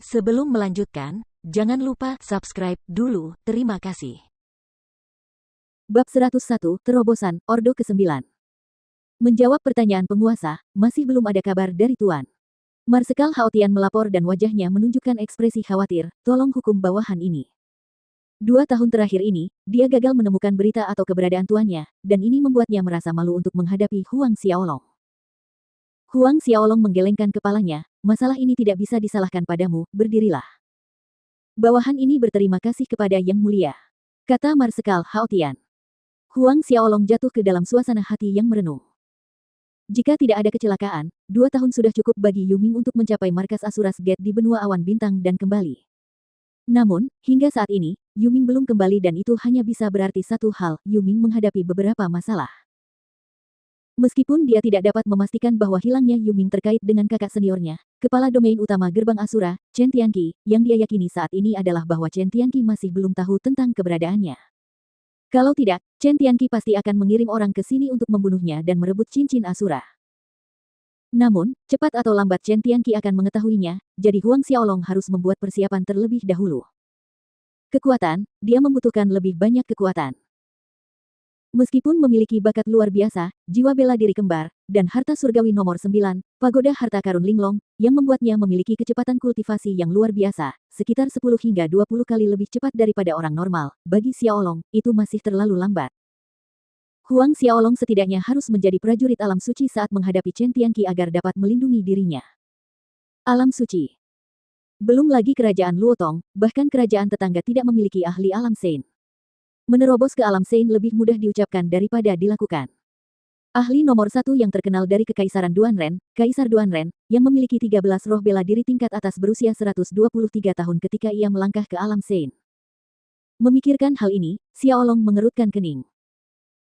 Sebelum melanjutkan, jangan lupa subscribe dulu. Terima kasih. Bab 101, Terobosan, Ordo ke-9. Menjawab pertanyaan penguasa, masih belum ada kabar dari Tuan. Marsekal Haotian melapor dan wajahnya menunjukkan ekspresi khawatir, tolong hukum bawahan ini. 2 tahun terakhir ini, dia gagal menemukan berita atau keberadaan tuannya, dan ini membuatnya merasa malu untuk menghadapi Huang Xiaolong. Huang Xiaolong menggelengkan kepalanya, masalah ini tidak bisa disalahkan padamu, berdirilah. Bawahan ini berterima kasih kepada Yang Mulia, kata Marsekal Haotian. Huang Xiaolong jatuh ke dalam suasana hati yang merenung. Jika tidak ada kecelakaan, 2 tahun sudah cukup bagi Yuming untuk mencapai markas Asuras Gate di benua awan bintang dan kembali. Namun, hingga saat ini, Yuming belum kembali dan itu hanya bisa berarti satu hal, Yuming menghadapi beberapa masalah. Meskipun dia tidak dapat memastikan bahwa hilangnya Yuming terkait dengan kakak seniornya, kepala domain utama gerbang Asura, Chen Tianqi, yang dia yakini saat ini adalah bahwa Chen Tianqi masih belum tahu tentang keberadaannya. Kalau tidak, Chen Tianqi pasti akan mengirim orang ke sini untuk membunuhnya dan merebut cincin Asura. Namun, cepat atau lambat Chen Tianqi akan mengetahuinya, jadi Huang Xiaolong harus membuat persiapan terlebih dahulu. Kekuatan, dia membutuhkan lebih banyak kekuatan. Meskipun memiliki bakat luar biasa, jiwa bela diri kembar, dan harta surgawi nomor 9, pagoda harta karun Linglong, yang membuatnya memiliki kecepatan kultivasi yang luar biasa, sekitar 10 hingga 20 kali lebih cepat daripada orang normal, bagi Xiaolong, itu masih terlalu lambat. Huang Xiaolong setidaknya harus menjadi prajurit alam suci saat menghadapi Chen Tianqi agar dapat melindungi dirinya. Alam suci. Belum lagi kerajaan Luotong, bahkan kerajaan tetangga tidak memiliki ahli alam Sein. Menerobos ke alam Sein lebih mudah diucapkan daripada dilakukan. Ahli nomor 1 yang terkenal dari Kekaisaran Duanren, Kaisar Duanren, yang memiliki 13 roh bela diri tingkat atas berusia 123 tahun ketika ia melangkah ke alam Sein. Memikirkan hal ini, Xiaolong mengerutkan kening.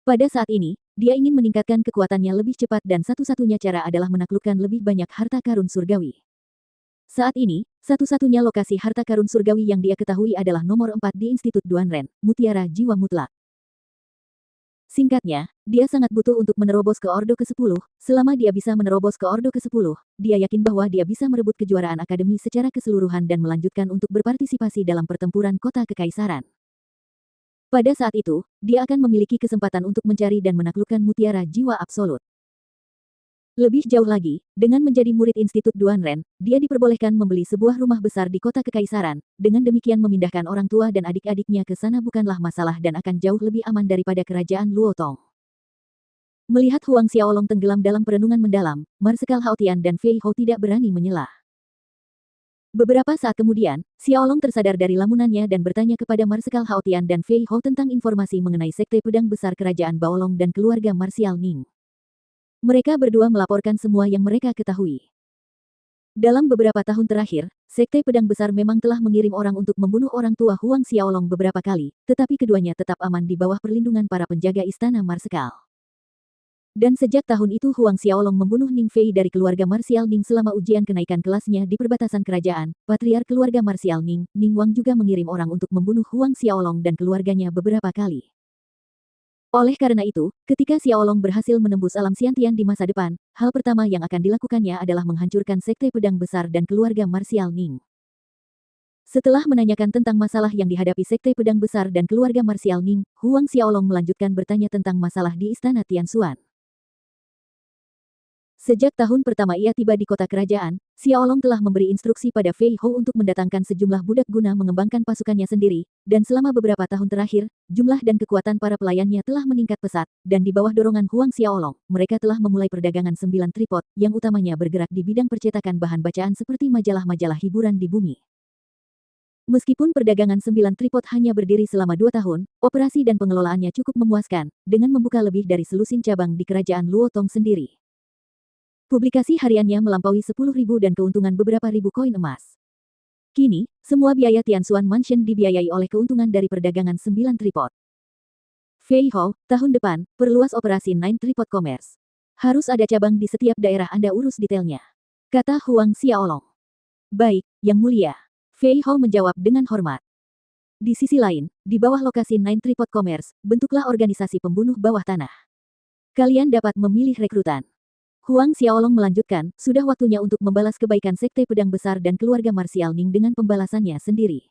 Pada saat ini, dia ingin meningkatkan kekuatannya lebih cepat dan satu-satunya cara adalah menaklukkan lebih banyak harta karun surgawi. Saat ini, satu-satunya lokasi harta karun surgawi yang dia ketahui adalah nomor 4 di Institut Duanren, Mutiara Jiwa Mutlak. Singkatnya, dia sangat butuh untuk menerobos ke Ordo ke-10, selama dia bisa menerobos ke Ordo ke-10, dia yakin bahwa dia bisa merebut kejuaraan akademi secara keseluruhan dan melanjutkan untuk berpartisipasi dalam pertempuran kota kekaisaran. Pada saat itu, dia akan memiliki kesempatan untuk mencari dan menaklukkan Mutiara Jiwa Absolut. Lebih jauh lagi, dengan menjadi murid Institut Duanren, dia diperbolehkan membeli sebuah rumah besar di kota kekaisaran, dengan demikian memindahkan orang tua dan adik-adiknya ke sana bukanlah masalah dan akan jauh lebih aman daripada kerajaan Luotong. Melihat Huang Xiaolong tenggelam dalam perenungan mendalam, Marsekal Haotian dan Fei Hou tidak berani menyelah. Beberapa saat kemudian, Xiaolong tersadar dari lamunannya dan bertanya kepada Marsekal Haotian dan Fei Hou tentang informasi mengenai Sekte Pedang Besar Kerajaan Baolong dan keluarga Marsial Ning. Mereka berdua melaporkan semua yang mereka ketahui. Dalam beberapa tahun terakhir, Sekte Pedang Besar memang telah mengirim orang untuk membunuh orang tua Huang Xiaolong beberapa kali, tetapi keduanya tetap aman di bawah perlindungan para penjaga istana Marsekal. Dan sejak tahun itu Huang Xiaolong membunuh Ning Fei dari keluarga Marsial Ning selama ujian kenaikan kelasnya di perbatasan kerajaan. Patriark keluarga Marsial Ning, Ning Wang juga mengirim orang untuk membunuh Huang Xiaolong dan keluarganya beberapa kali. Oleh karena itu, ketika Xiaolong berhasil menembus alam Xiantian di masa depan, hal pertama yang akan dilakukannya adalah menghancurkan Sekte Pedang Besar dan keluarga Marsial Ning. Setelah menanyakan tentang masalah yang dihadapi Sekte Pedang Besar dan keluarga Marsial Ning, Huang Xiaolong melanjutkan bertanya tentang masalah di Istana Tianxuan. Sejak tahun pertama ia tiba di kota kerajaan, Xiaolong telah memberi instruksi pada Fei Hou untuk mendatangkan sejumlah budak guna mengembangkan pasukannya sendiri, dan selama beberapa tahun terakhir, jumlah dan kekuatan para pelayannya telah meningkat pesat, dan di bawah dorongan Huang Xiaolong, mereka telah memulai perdagangan 9 tripod, yang utamanya bergerak di bidang percetakan bahan bacaan seperti majalah-majalah hiburan di bumi. Meskipun perdagangan 9 tripod hanya berdiri selama 2 tahun, operasi dan pengelolaannya cukup memuaskan, dengan membuka lebih dari selusin cabang di kerajaan Luotong sendiri. Publikasi hariannya melampaui 10.000 dan keuntungan beberapa ribu koin emas. Kini, semua biaya Tianxuan Mansion dibiayai oleh keuntungan dari perdagangan 9 tripod. Fei Hou, tahun depan, perluas operasi 9 tripod commerce. Harus ada cabang di setiap daerah Anda urus detailnya, kata Huang Xiaolong. Baik, Yang Mulia. Fei Hou menjawab dengan hormat. Di sisi lain, di bawah lokasi 9 tripod commerce, bentuklah organisasi pembunuh bawah tanah. Kalian dapat memilih rekrutan. Huang Xiaolong melanjutkan, sudah waktunya untuk membalas kebaikan Sekte Pedang Besar dan keluarga Marsial Ning dengan pembalasannya sendiri.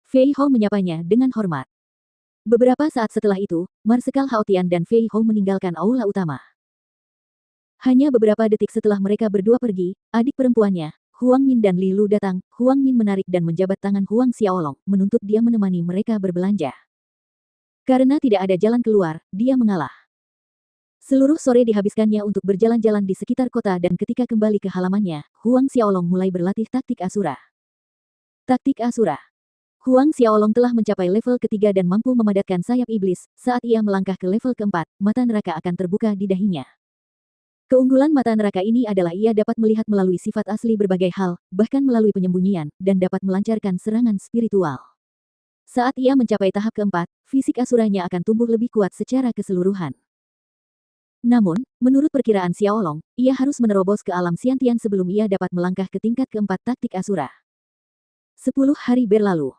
Fei Hou menyapanya dengan hormat. Beberapa saat setelah itu, Marsekal Hao Tian dan Fei Hou meninggalkan aula utama. Hanya beberapa detik setelah mereka berdua pergi, adik perempuannya, Huang Min dan Li Lu datang. Huang Min menarik dan menjabat tangan Huang Xiaolong, menuntut dia menemani mereka berbelanja. Karena tidak ada jalan keluar, dia mengalah. Seluruh sore dihabiskannya untuk berjalan-jalan di sekitar kota dan ketika kembali ke halamannya, Huang Xiaolong mulai berlatih taktik Asura. Taktik Asura. Huang Xiaolong telah mencapai level ketiga dan mampu memadatkan sayap iblis. Saat ia melangkah ke level keempat, mata neraka akan terbuka di dahinya. Keunggulan mata neraka ini adalah ia dapat melihat melalui sifat asli berbagai hal, bahkan melalui penyembunyian, dan dapat melancarkan serangan spiritual. Saat ia mencapai tahap keempat, fisik asuranya akan tumbuh lebih kuat secara keseluruhan. Namun, menurut perkiraan Xiaolong, ia harus menerobos ke alam Xiantian sebelum ia dapat melangkah ke tingkat keempat taktik Asura. 10 hari berlalu.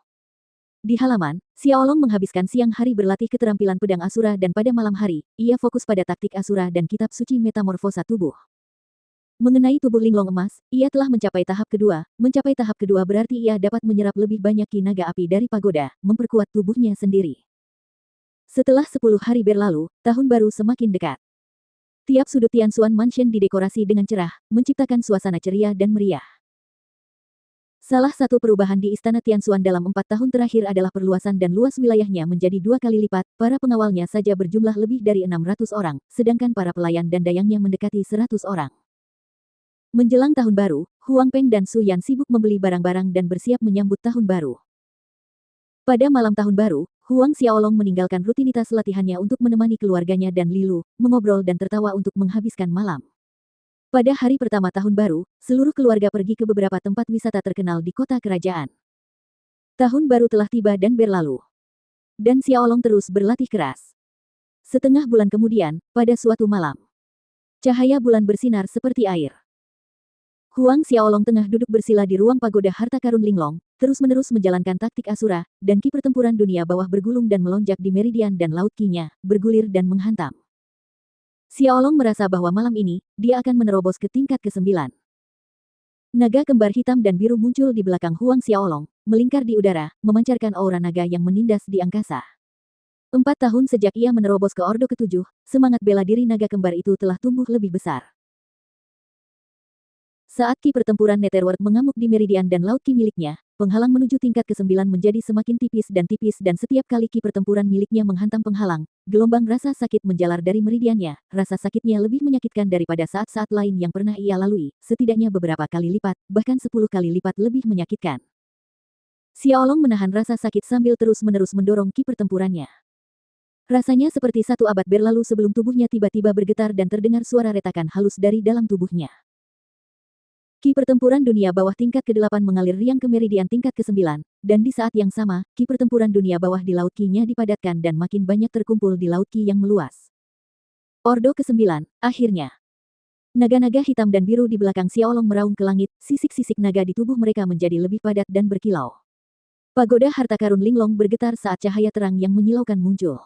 Di halaman, Xiaolong menghabiskan siang hari berlatih keterampilan pedang Asura dan pada malam hari, ia fokus pada taktik Asura dan kitab suci metamorfosa tubuh. Mengenai tubuh linglong emas, ia telah mencapai tahap kedua. Mencapai tahap kedua berarti ia dapat menyerap lebih banyak ki naga api dari pagoda, memperkuat tubuhnya sendiri. Setelah 10 hari berlalu, tahun baru semakin dekat. Tiap sudut Tianxuan Mansion didekorasi dengan cerah, menciptakan suasana ceria dan meriah. Salah satu perubahan di Istana Tianxuan dalam 4 tahun terakhir adalah perluasan dan luas wilayahnya menjadi 2 kali lipat, para pengawalnya saja berjumlah lebih dari 600 orang, sedangkan para pelayan dan dayangnya mendekati 100 orang. Menjelang tahun baru, Huang Peng dan Su Yan sibuk membeli barang-barang dan bersiap menyambut tahun baru. Pada malam tahun baru, Huang Xiaolong meninggalkan rutinitas latihannya untuk menemani keluarganya dan Li Lu, mengobrol dan tertawa untuk menghabiskan malam. Pada hari pertama tahun baru, seluruh keluarga pergi ke beberapa tempat wisata terkenal di kota kerajaan. Tahun baru telah tiba dan berlalu. Dan Xiaolong terus berlatih keras. Setengah bulan kemudian, pada suatu malam, cahaya bulan bersinar seperti air. Huang Xiaolong tengah duduk bersila di ruang pagoda harta karun Linglong, terus-menerus menjalankan taktik Asura, dan ki pertempuran dunia bawah bergulung dan melonjak di meridian dan laut ki-nya, bergulir dan menghantam. Xiaolong merasa bahwa malam ini, dia akan menerobos ke tingkat ke-9. Naga kembar hitam dan biru muncul di belakang Huang Xiaolong, melingkar di udara, memancarkan aura naga yang menindas di angkasa. 4 tahun sejak ia menerobos ke Ordo ke-7, semangat bela diri naga kembar itu telah tumbuh lebih besar. Saat ki pertempuran Netherworld mengamuk di meridian dan laut ki miliknya, penghalang menuju tingkat ke-9 menjadi semakin tipis dan setiap kali ki pertempuran miliknya menghantam penghalang, gelombang rasa sakit menjalar dari meridiannya. Rasa sakitnya lebih menyakitkan daripada saat-saat lain yang pernah ia lalui, setidaknya beberapa kali lipat, bahkan 10 kali lipat lebih menyakitkan. Xiaolong menahan rasa sakit sambil terus-menerus mendorong ki pertempurannya. Rasanya seperti 1 abad berlalu sebelum tubuhnya tiba-tiba bergetar dan terdengar suara retakan halus dari dalam tubuhnya. Ki pertempuran dunia bawah tingkat ke-8 mengalir riang ke meridian tingkat ke-9, dan di saat yang sama, ki pertempuran dunia bawah di laut ki-nya dipadatkan dan makin banyak terkumpul di laut ki yang meluas. Ordo ke-9, akhirnya. Naga-naga hitam dan biru di belakang Xiaolong meraung ke langit, sisik-sisik naga di tubuh mereka menjadi lebih padat dan berkilau. Pagoda harta karun Linglong bergetar saat cahaya terang yang menyilaukan muncul.